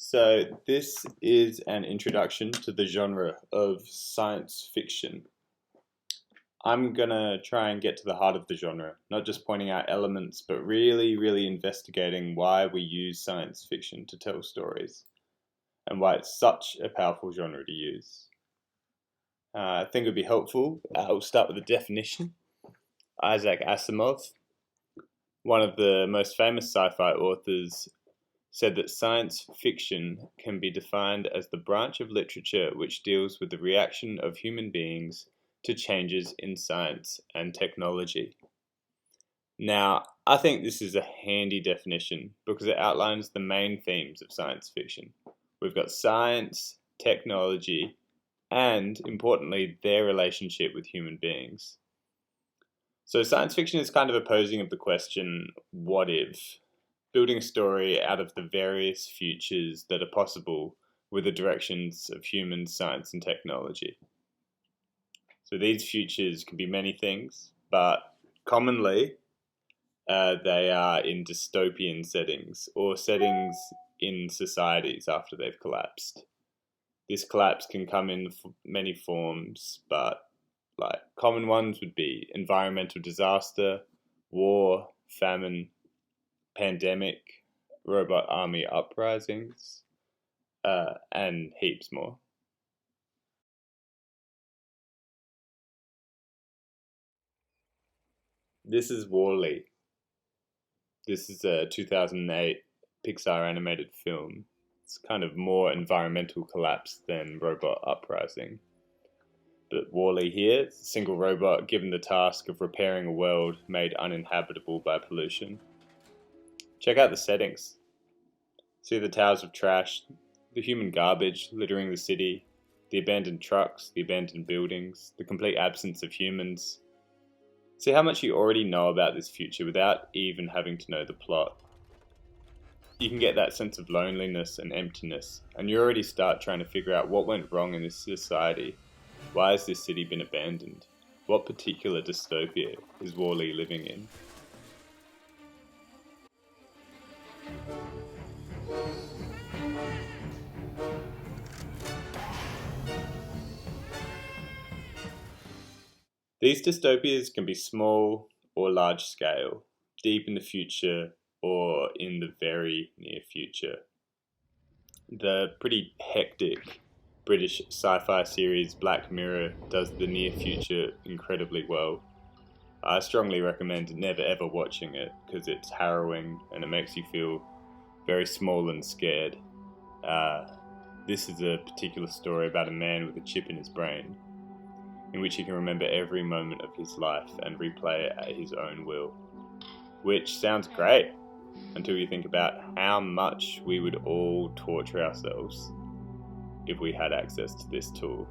So, this is an introduction to the genre of science fiction. I'm gonna try and get to the heart of the genre, not just pointing out elements, but really investigating why we use science fiction to tell stories and why it's such a powerful genre to use. I think it would be helpful. We'll start with the definition. Isaac Asimov, one of the most famous sci fi authors, said that science fiction can be defined as the branch of literature which deals with the reaction of human beings to changes in science and technology. Now, I think this is a handy definition because it outlines the main themes of science fiction. We've got science, technology, and, importantly, their relationship with human beings. So science fiction is kind of a posing of the question, what if? Building a story out of the various futures that are possible with the directions of human science and technology. So these futures can be many things, but commonly they are in dystopian settings or settings in societies after they've collapsed. This collapse can come in many forms, but like common ones would be environmental disaster, war, famine, pandemic, robot army uprisings, and heaps more. This is Wall-E. This is a 2008 Pixar animated film. It's kind of more environmental collapse than robot uprising. But Wall-E here, it's a single robot given the task of repairing a world made uninhabitable by pollution. Check out the settings. See the towers of trash, the human garbage littering the city, the abandoned trucks, the abandoned buildings, the complete absence of humans. See how much you already know about this future without even having to know the plot. You can get that sense of loneliness and emptiness, and you already start trying to figure out what went wrong in this society. Why has this city been abandoned? What particular dystopia is Wall-E living in? These dystopias can be small or large scale, deep in the future or in the very near future. The pretty hectic British sci-fi series Black Mirror does the near future incredibly well. I strongly recommend never ever watching it because it's harrowing and it makes you feel very small and scared. Uh, this is a particular story about a man with a chip in his brain, in which he can remember every moment of his life and replay it at his own will. Which sounds great until you think about how much we would all torture ourselves if we had access to this tool.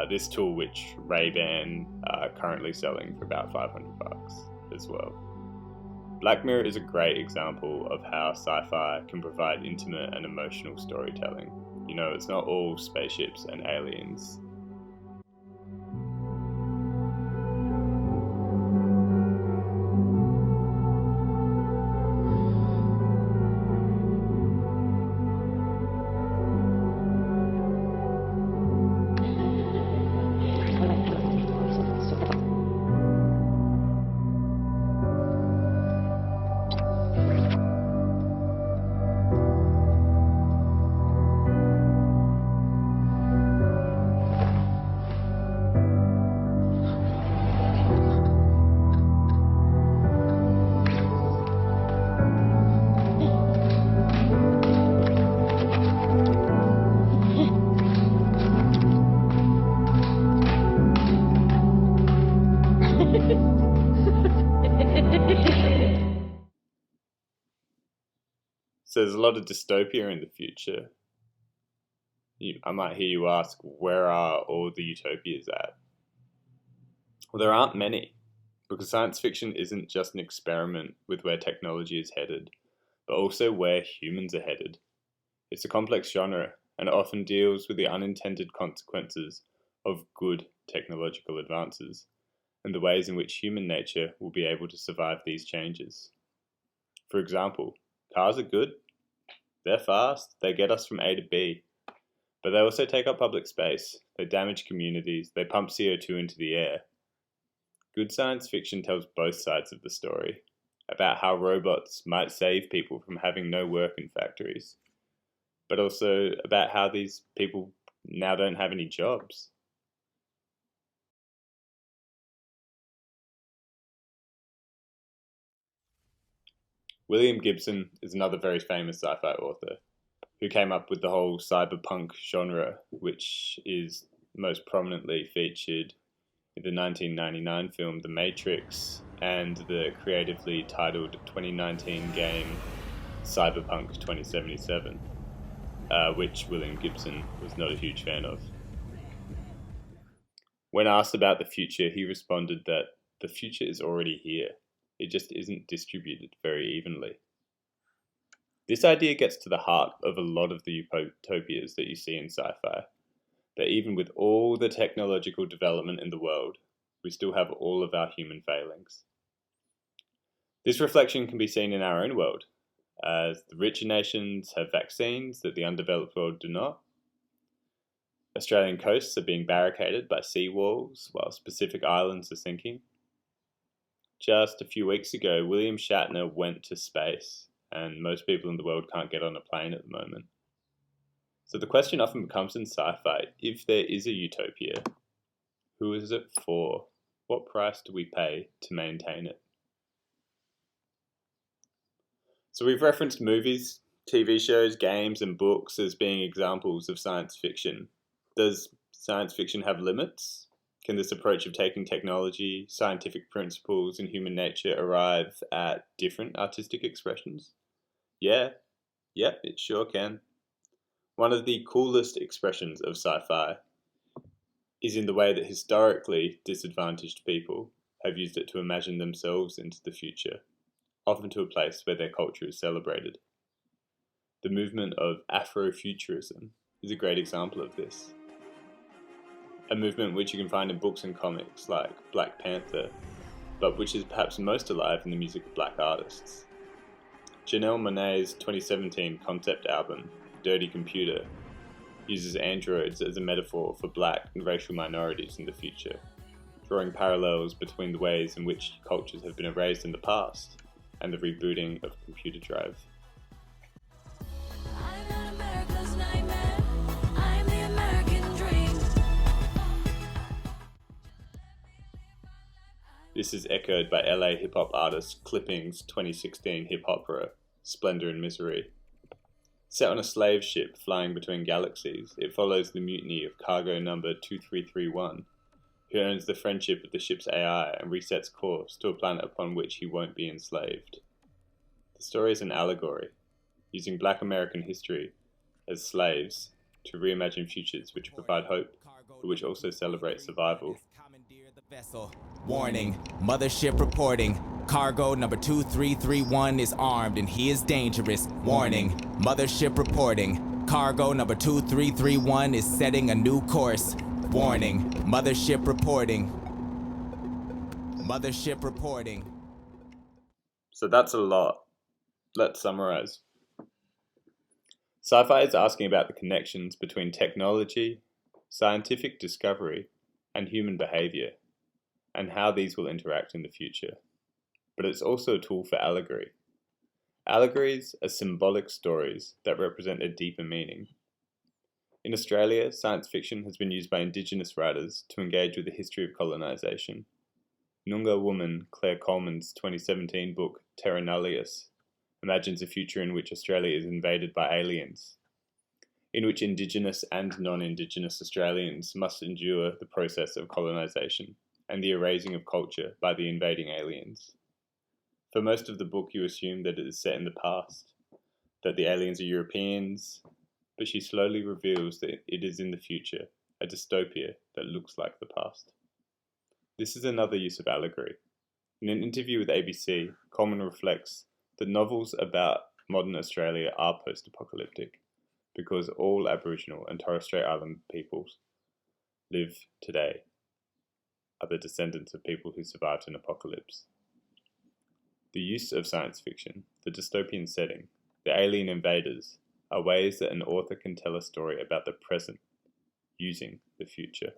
This tool, which Ray-Ban are currently selling for about $500 as well. Black Mirror is a great example of how sci-fi can provide intimate and emotional storytelling. You know, it's not all spaceships and aliens. So there's a lot of dystopia in the future. I might hear you ask, where are all the utopias at? Well, there aren't many, because science fiction isn't just an experiment with where technology is headed, but also where humans are headed. It's a complex genre, and it often deals with the unintended consequences of good technological advances, and the ways in which human nature will be able to survive these changes. For example, cars are good, They're fast, they get us from A to B, but they also take up public space, they damage communities, they pump CO2 into the air. Good science fiction tells both sides of the story, about how robots might save people from having no work in factories, but also about how these people now don't have any jobs. William Gibson is another very famous sci-fi author who came up with the whole cyberpunk genre, which is most prominently featured in the 1999 film The Matrix and the creatively titled 2019 game Cyberpunk 2077, which William Gibson was not a huge fan of. When asked about the future, he responded that the future is already here. It just isn't distributed very evenly. This idea gets to the heart of a lot of the utopias that you see in sci-fi, that even with all the technological development in the world, we still have all of our human failings. This reflection can be seen in our own world, as the richer nations have vaccines that the undeveloped world do not. Australian coasts are being barricaded by seawalls, while Pacific islands are sinking. Just a few weeks ago, William Shatner went to space, and most people in the world can't get on a plane at the moment. So the question often becomes in sci-fi, if there is a utopia, who is it for? What price do we pay to maintain it? So we've referenced movies, TV shows, games, and books as being examples of science fiction. Does science fiction have limits? Can this approach of taking technology, scientific principles, and human nature arrive at different artistic expressions? Yep, it sure can. One of the coolest expressions of sci-fi is in the way that historically disadvantaged people have used it to imagine themselves into the future, often to a place where their culture is celebrated. The movement of Afrofuturism is a great example of this. A movement which you can find in books and comics like Black Panther, but which is perhaps most alive in the music of black artists. Janelle Monáe's 2017 concept album, Dirty Computer, uses androids as a metaphor for black and racial minorities in the future, drawing parallels between the ways in which cultures have been erased in the past and the rebooting of computer drive. This is echoed by LA hip-hop artist Clipping's 2016 hip opera, Splendor and Misery. Set on a slave ship flying between galaxies, it follows the mutiny of cargo number 2331, who earns the friendship of the ship's AI and resets course to a planet upon which he won't be enslaved. The story is an allegory, using Black American history as slaves to reimagine futures which provide hope, but which also celebrate survival. Warning, mothership reporting. Cargo number 2331 is armed and he is dangerous. Warning, mothership reporting. Cargo number 2331 is setting a new course. Warning, mothership reporting. Mothership reporting. So that's a lot. Let's summarize. Sci-fi is asking about the connections between technology, scientific discovery, and human behavior, and how these will interact in the future. But it's also a tool for allegory. Allegories are symbolic stories that represent a deeper meaning. In Australia, science fiction has been used by Indigenous writers to engage with the history of colonisation. Noongar woman Claire Coleman's 2017 book Terra Nullius imagines a future in which Australia is invaded by aliens, in which Indigenous and non-Indigenous Australians must endure the process of colonisation and the erasing of culture by the invading aliens. For most of the book, you assume that it is set in the past, that the aliens are Europeans, but she slowly reveals that it is in the future, a dystopia that looks like the past. This is another use of allegory. In an interview with ABC, Coleman reflects that novels about modern Australia are post-apocalyptic, because all Aboriginal and Torres Strait Island peoples live today are the descendants of people who survived an apocalypse. The use of science fiction, the dystopian setting, the alien invaders, are ways that an author can tell a story about the present using the future.